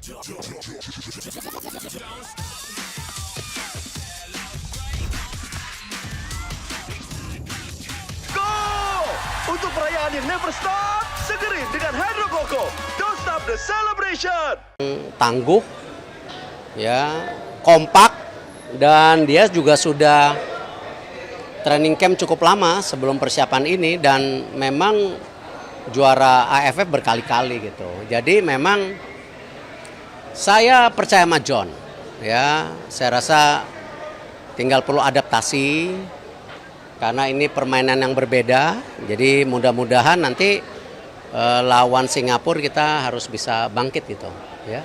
Untuk perayaan yang never stop, segerin dengan Hydro Coco. Don't stop the celebration. Tangguh, ya, kompak, dan dia juga sudah training camp cukup lama sebelum persiapan ini dan memang juara AFF berkali-kali gitu. Jadi memang saya percaya sama John, ya. Saya rasa tinggal perlu adaptasi. Karena ini permainan yang berbeda, jadi mudah-mudahan nanti lawan Singapura kita harus bisa bangkit gitu, ya.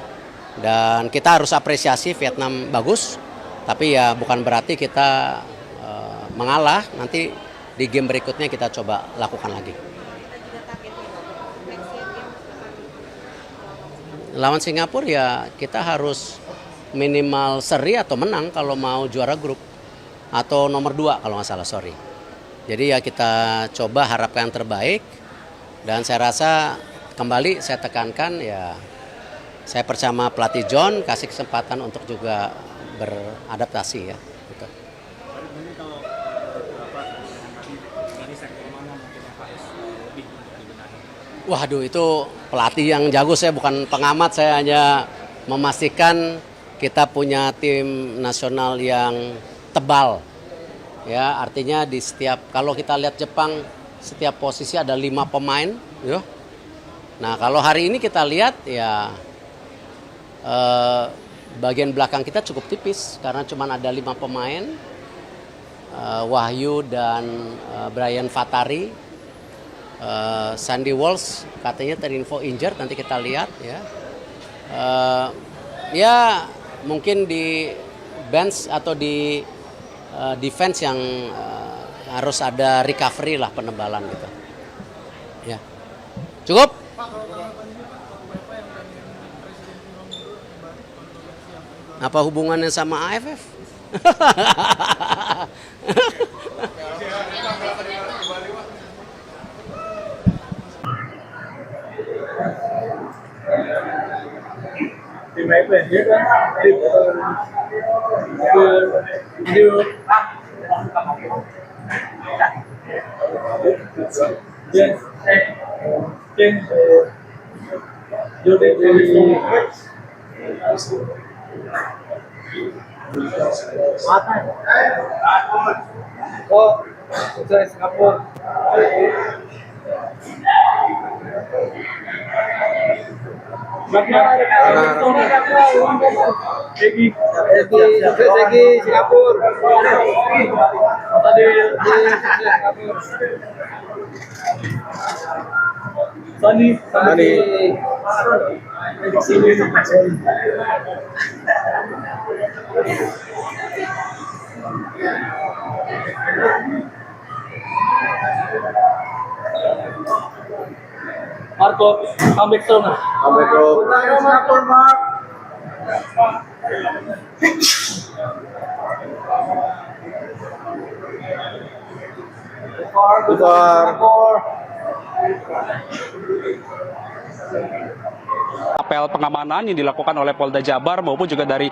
Dan kita harus apresiasi Vietnam bagus, tapi ya bukan berarti kita mengalah. Nanti di game berikutnya kita coba lakukan lagi. Lawan Singapura ya kita harus minimal seri atau menang kalau mau juara grup. Atau nomor 2 kalau nggak salah, sorry. Jadi ya kita coba harapkan yang terbaik dan saya rasa kembali saya tekankan ya saya percaya sama pelatih John kasih kesempatan untuk juga beradaptasi ya. Gitu. Waduh itu pelatih yang jago, saya bukan pengamat, saya hanya memastikan kita punya tim nasional yang tebal, ya artinya di setiap kalau kita lihat Jepang setiap posisi ada 5 pemain, ya. Nah kalau hari ini kita lihat ya bagian belakang kita cukup tipis karena cuma ada 5 pemain, Wahyu dan Brian Fatari, Sandy Walsh katanya terinfo injured, nanti kita lihat ya, ya mungkin di bench atau di defense yang harus ada recovery lah, penebalan gitu. Ya. Cukup? Apa hubungannya sama AFF? Thì mấy quyển viết á, Singapura. Segi Singapura. Tadi Sani. Marco, come back strong. Singapore, Mark. Apel pengamanan yang dilakukan oleh Polda Jabar maupun juga dari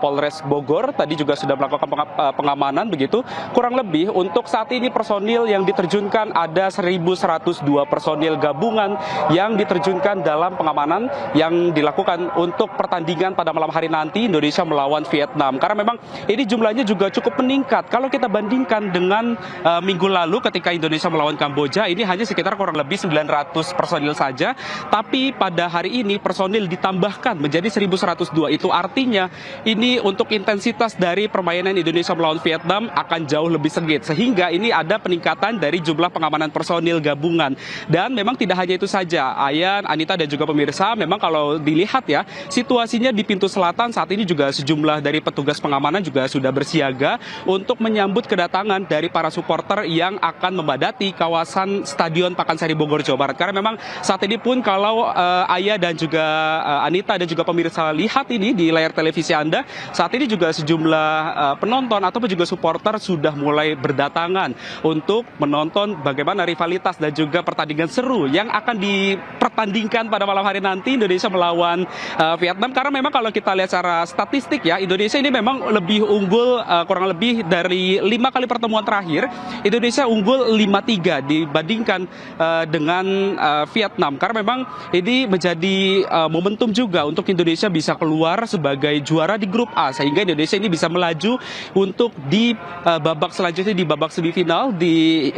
Polres Bogor tadi juga sudah melakukan pengamanan begitu. Kurang lebih untuk saat ini personil yang diterjunkan ada 1.102 personil gabungan yang diterjunkan dalam pengamanan yang dilakukan untuk pertandingan pada malam hari nanti Indonesia melawan Vietnam. Karena memang ini jumlahnya juga cukup meningkat. Kalau kita bandingkan dengan minggu lalu ketika Indonesia melawan Kamboja, ini hanya sekitar kurang lebih 900 personil saja. Tapi pada hari ini personil ditambahkan menjadi 1.102. Itu artinya ini untuk intensitas dari permainan Indonesia melawan Vietnam akan jauh lebih sengit. Sehingga ini ada peningkatan dari jumlah pengamanan personil gabungan. Dan memang tidak hanya itu saja. Ayan, Anita dan juga pemirsa, memang kalau dilihat ya, situasinya di pintu selatan saat ini juga sejumlah dari petugas pengamanan juga sudah bersiaga untuk menyambut kedatangan dari para supporter yang akan memadati kawasan Stadion Pakansari Bogor, Jawa Barat. Karena memang saat ini pun kalau Ayah dan juga Anita dan juga pemirsa lihat ini di layar televisi Anda, saat ini juga sejumlah penonton ataupun juga supporter sudah mulai berdatangan untuk menonton bagaimana rivalitas dan juga pertandingan seru yang akan dipertandingkan pada malam hari nanti Indonesia melawan Vietnam. Karena memang kalau kita lihat secara statistik ya, Indonesia ini memang lebih unggul kurang lebih dari 5 kali pertemuan terakhir. Indonesia unggul 5-3 dibandingkan dengan Vietnam. Karena memang ini menjadi momentum juga untuk Indonesia bisa keluar sebagai juara di grup A, sehingga Indonesia ini bisa melaju untuk di babak selanjutnya, di babak semifinal di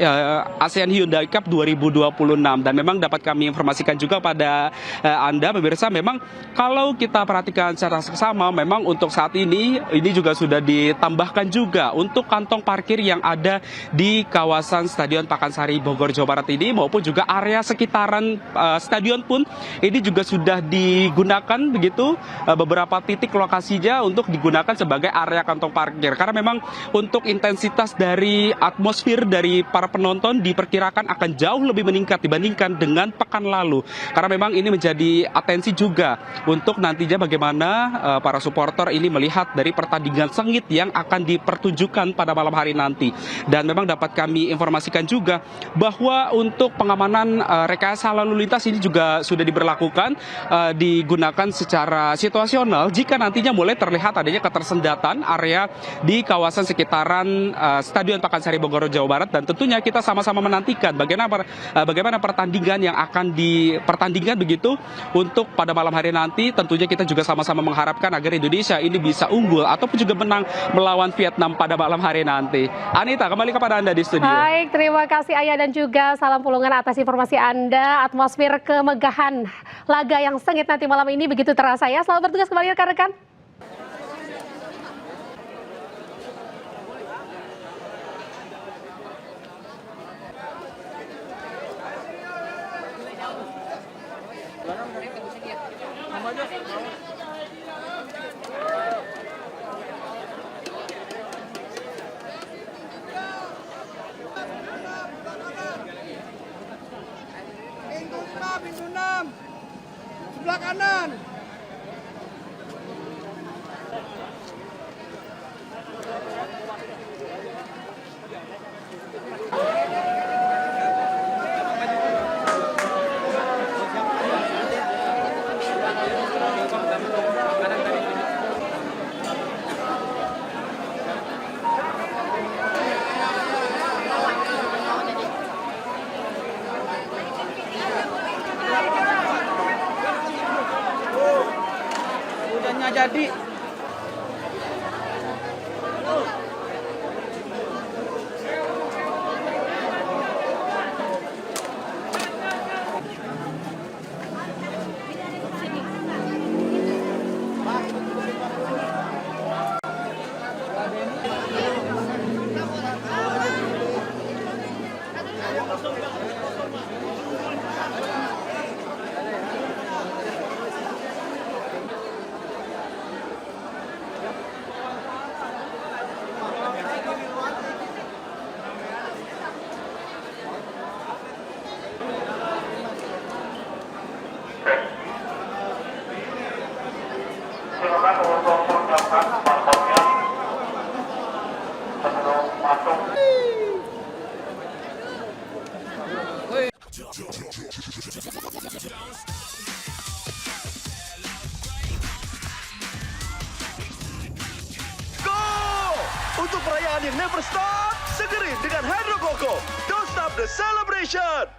ASEAN Hyundai Cup 2026. Dan memang dapat kami informasikan juga pada Anda pemirsa, memang kalau kita perhatikan secara seksama, memang untuk saat ini juga sudah ditambahkan juga untuk kantong parkir yang ada di kawasan Stadion Pakansari Bogor Jawa Barat ini, maupun juga area sekitaran stadion pun ini juga sudah digunakan begitu, beberapa titik lokasinya untuk digunakan sebagai area kantong parkir. Karena memang untuk intensitas dari atmosfer dari para penonton diperkirakan akan jauh lebih meningkat dibandingkan dengan pekan lalu. Karena memang ini menjadi atensi juga untuk nantinya bagaimana para supporter ini melihat dari pertandingan sengit yang akan dipertunjukkan pada malam hari nanti. Dan memang dapat kami informasikan juga bahwa untuk pengamanan rekayasa lalu lintas ini juga sudah diberlakukan, digunakan secara situasional jika nantinya mulai terlihat adanya ketersendatan area di kawasan sekitaran Stadion Pakansari Bogor Jawa Barat. Dan tentunya kita sama-sama menantikan bagaimana pertandingan yang akan dipertandingkan begitu untuk pada malam hari nanti. Tentunya kita juga sama-sama mengharapkan agar Indonesia ini bisa unggul ataupun juga menang melawan Vietnam pada malam hari nanti. Anita, kembali kepada Anda di studio. Baik, terima kasih Ayah dan juga salam Pulungan atas informasi Anda. Atmosfer kemegahan laga yang sengit nanti malam ini begitu terasa ya. Selamat bertugas kembali rekan-rekan. Pintu 6, sebelah kanan. Hujannya jadi. Untuk perayaan yang never stop, segerin dengan Hydro Coco. Don't stop the celebration!